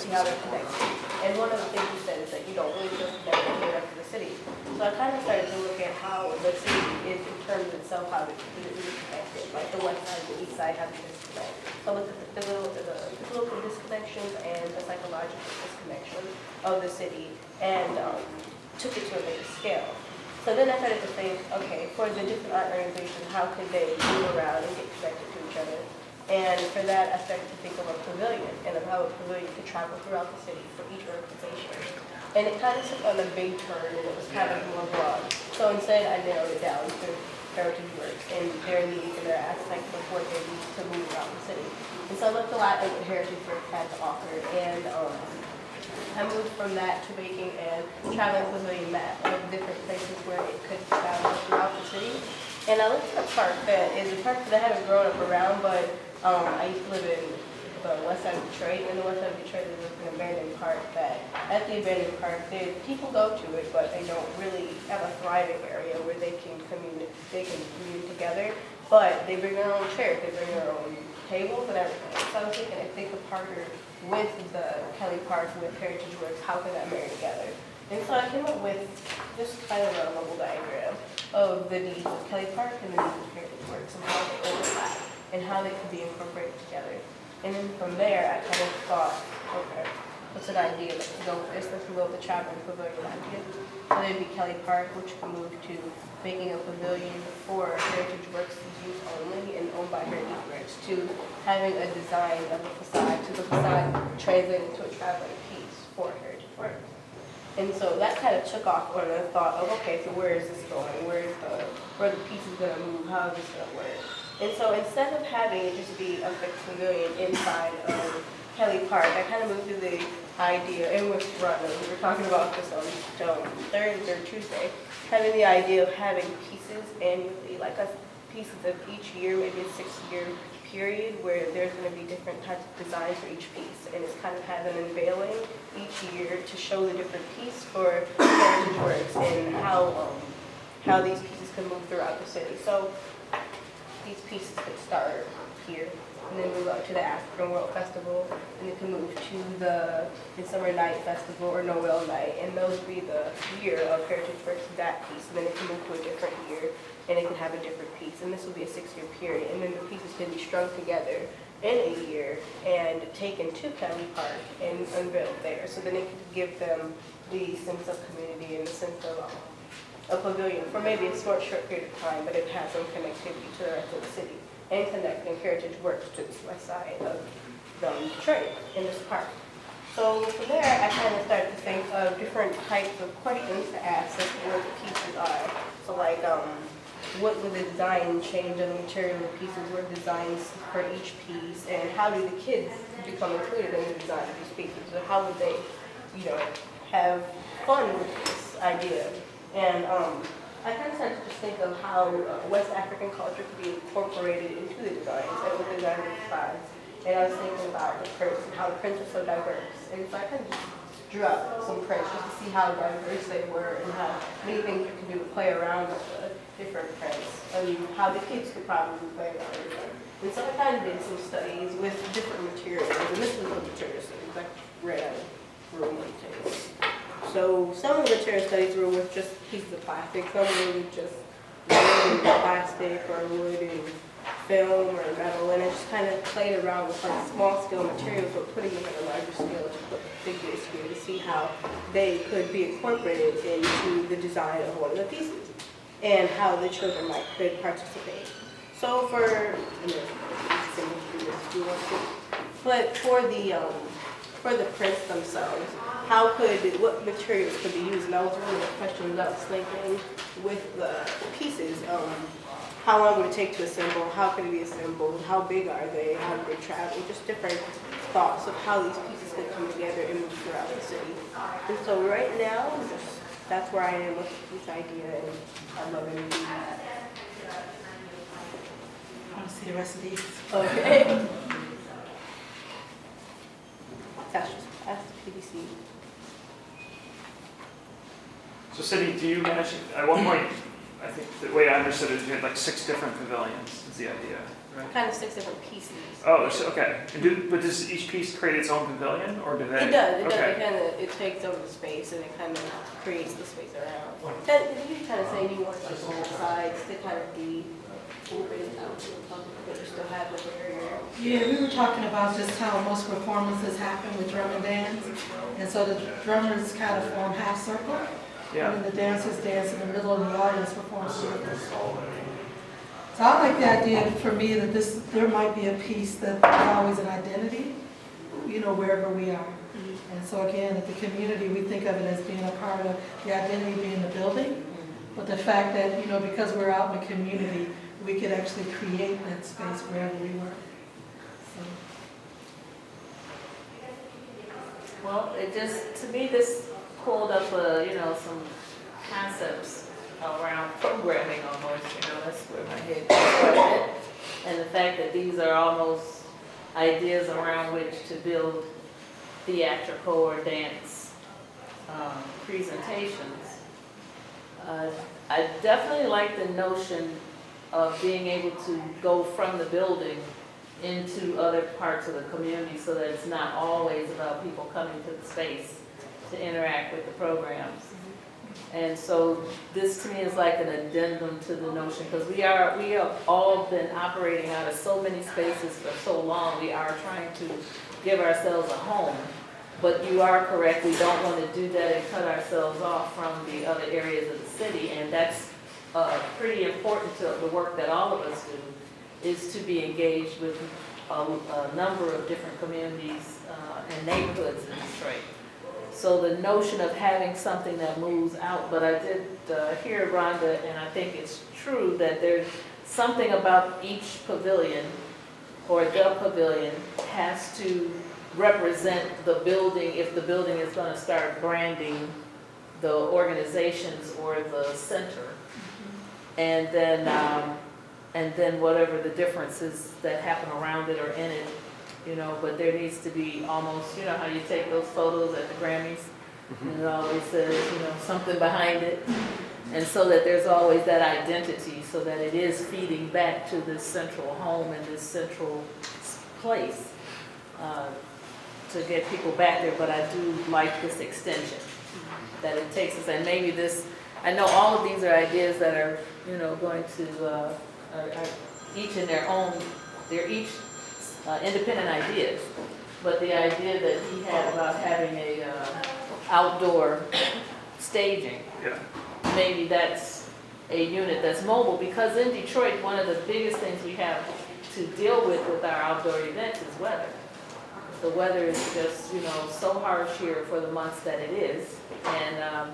see how they're connected. And one of the things he said is that you don't really feel connected to the rest of the city. So I kind of started to look at how the city is in terms of itself, how it is connected. Like the west side and the east side have a disconnect. So I looked at the physical disconnections and the psychological disconnection of the city and took it to a bigger scale. So then I started to think, okay, for the different art organizations, how could they move around and get connected to each other? And for that, I started to think of a pavilion and of how a pavilion could travel throughout the city for each organization. And it kind of took on a big turn, and it was kind of more broad. So instead, I narrowed it down to Heritage Works and their needs and their aspects of what they need to move around the city. And so I looked a lot at what Heritage Works had to offer, and I moved from that to making a traveling pavilion map of different places where it could travel throughout the city. And I looked at a park that is a park that I haven't grown up around, but I used to live in the west side of Detroit. In the west side of Detroit, there's an abandoned park that, at the abandoned park, people go to it, but they don't really have a thriving area where they can commune together. But they bring their own chairs, they bring their own tables and everything. So I was thinking if they could partner with the Kelly Park, with Heritage Works, how could that marry together? And so I came up with just kind of a bubble diagram of the needs of Kelly Park and the needs of Heritage Works and how they overlap and how they could be incorporated together. And then from there, I kind of thought, okay, what's an idea that could go with this? Let's go with the traveling pavilion idea. So there'd be Kelly Park, which can move to making a pavilion for Heritage Works use only and owned by Heritage Works, to having a design of the facade, to the facade translated into a traveling piece for Heritage Works. And so that kind of took off on the thought of, okay, so where is this going? Where are the pieces going to move? How is this going to work? And so instead of having it just be a fixed pavilion inside of Kelly Park, I kind of moved to the idea, and with Rhonda, we were talking about this on Thursday or Tuesday, having the idea of having pieces annually, like pieces of each year, maybe a 6-year period where there's going to be different types of designs for each piece, and it's kind of having an unveiling each year to show the different piece for Heritage Works and how these pieces can move throughout the city. So these pieces could start here and then move up to the African World Festival, and it can move to the Midsummer Night Festival or Noel Night, and those would be the year of Heritage Works, that piece, and then it can move to a different year, and it can have a different piece, and this will be a 6-year period, and then the pieces can be strung together in a year and taken to Kelly Park and unveiled there, so then it could give them the sense of community and the sense of a pavilion for maybe a short period of time, but it has some connectivity to the rest of the city and connecting Heritage Works to the west side of Detroit in this park. So from there, I kind of started to think of different types of questions to ask as to where the pieces are. So like, what would the design change of the material of the pieces, what designs for each piece, and how do the kids become included in the design of these pieces? Or how would they, have fun with this idea? And I kind of started to just think of how West African culture could be incorporated into the designs and with the design of the facades. And I was thinking about the prints and how the prints are so diverse. And so I kind of just drew out some prints just to see how diverse they were and how many things you can do to play around with the different prints and how the kids could probably play around with them. And so I kind of did some studies with different materials. And this was the material studies I read out of room takes. So some of the material studies were with just pieces of plastic, some were with just wood and plastic or wood and film or metal, and I just kind of played around with like small scale materials but putting them at a larger scale to put figures here to see how they could be incorporated into the design of one of the pieces and how the children could participate. So but for the prints themselves, what materials could be used? And that was one of the questions I was thinking with the pieces. How long would it take to assemble? How could it be assembled? How big are they? How do they travel? Just different thoughts of how these pieces could come together and move throughout the city. And so right now, that's where I am with this idea, and I love it. I want to see the rest of these. Okay. That's just past PVC. So Cindy, do you manage, at one point, I think the way I understood it is you had like 6 different pavilions is the idea, right? Kind of 6 different pieces. Oh, okay. And but does each piece create its own pavilion, or do they? It does. Okay. It takes over the space and it kind of creates the space around. And you kind of say you want like both sides to kind of be open out to the public, but you still have the barrier. Yeah, we were talking about just how most performances happen with drum and dance. And so the drummers kind of form half circle. Yeah. And then the dancers dance in the middle and the audience performs with us. So I like the idea for me that there might be a piece that's always an identity, wherever we are. And so again, at the community, we think of it as being a part of the identity being the building. But the fact that, because we're out in the community, we could actually create that space wherever we were. So. Well, to me, this pulled up, some concepts around programming almost, that's where my head started. And the fact that these are almost ideas around which to build theatrical or dance presentations. I definitely like the notion of being able to go from the building into other parts of the community so that it's not always about people coming to the space to interact with the programs. And so this to me is like an addendum to the notion, because we have all been operating out of so many spaces for so long. We are trying to give ourselves a home, but you are correct, we don't want to do that and cut ourselves off from the other areas of the city, and that's pretty important to the work that all of us do, is to be engaged with a number of different communities and neighborhoods in Detroit. So the notion of having something that moves out, but I did hear Rhonda, and I think it's true that there's something about each pavilion or the pavilion has to represent the building if the building is going to start branding the organizations or the center. And then whatever the differences that happen around it or in it, but there needs to be almost, how you take those photos at the Grammys, and it always says, something behind it. And so that there's always that identity, so that it is feeding back to this central home and this central place to get people back there. But I do like this extension, that it takes us, and maybe this, I know all of these are ideas that are, going to, are each in their own, they're each independent ideas, but the idea that he had about having a outdoor staging, Yeah. maybe that's a unit that's mobile, because in Detroit, one of the biggest things we have to deal with our outdoor events is weather. The weather is just, so harsh here for the months that it is, and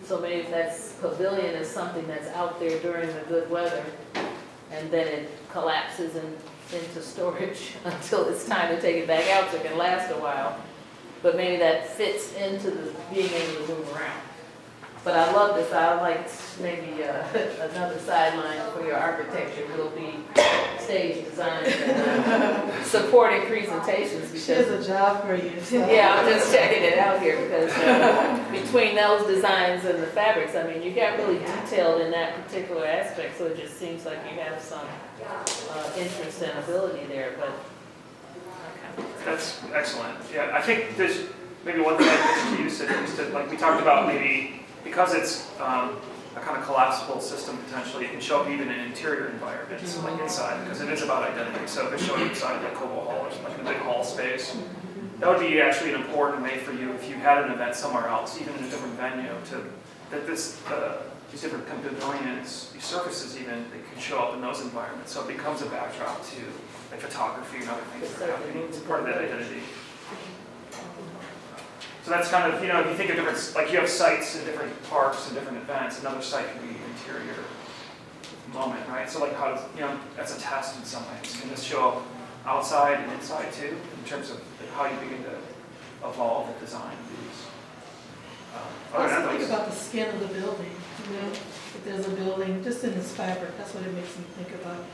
so maybe that pavilion is something that's out there during the good weather, and then it collapses into storage until it's time to take it back out so it can last a while. But maybe that fits into the being able to move around. But I love this. I like maybe another sideline for your architecture will be stage design and supporting presentations. She has a job for you. So. Yeah, I'm just checking it out here because between those designs and the fabrics, I mean, you got really detailed in that particular aspect, so it just seems like you have some interest and ability there. But okay. That's excellent. Yeah, I think there's maybe one thing I'd to use is to, like we talked about, maybe because it's a kind of collapsible system potentially, it can show up even in interior environments, like inside, because it is about identity. So if it's showing inside like Cobo Hall or something, like a big hall space, that would be actually an important way for you if you had an event somewhere else, even in a different venue, that these different pavilions, these surfaces even, they can show up in those environments. So it becomes a backdrop to like photography and other things that are happening. It's part of that identity. So that's kind of, if you think of different, like you have sites in different parks and different events, another site can be an interior moment, right? So like how does, that's a test in some ways. Can this show up outside and inside too, in terms of how you begin to evolve the design of these? Also think about the skin of the building. If there's a building, just in its fabric, that's what it makes me think about.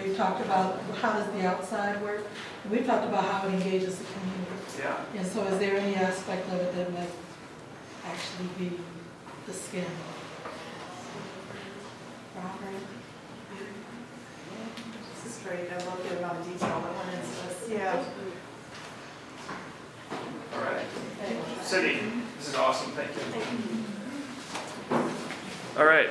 We've talked about how does the outside work, and we've talked about how it engages the community. Yeah. And so is there any aspect of it that might actually be the skin? Robert? This is great, I love the amount of detail that went into this, yeah. All right. Cindy, this is awesome, thank you. All right.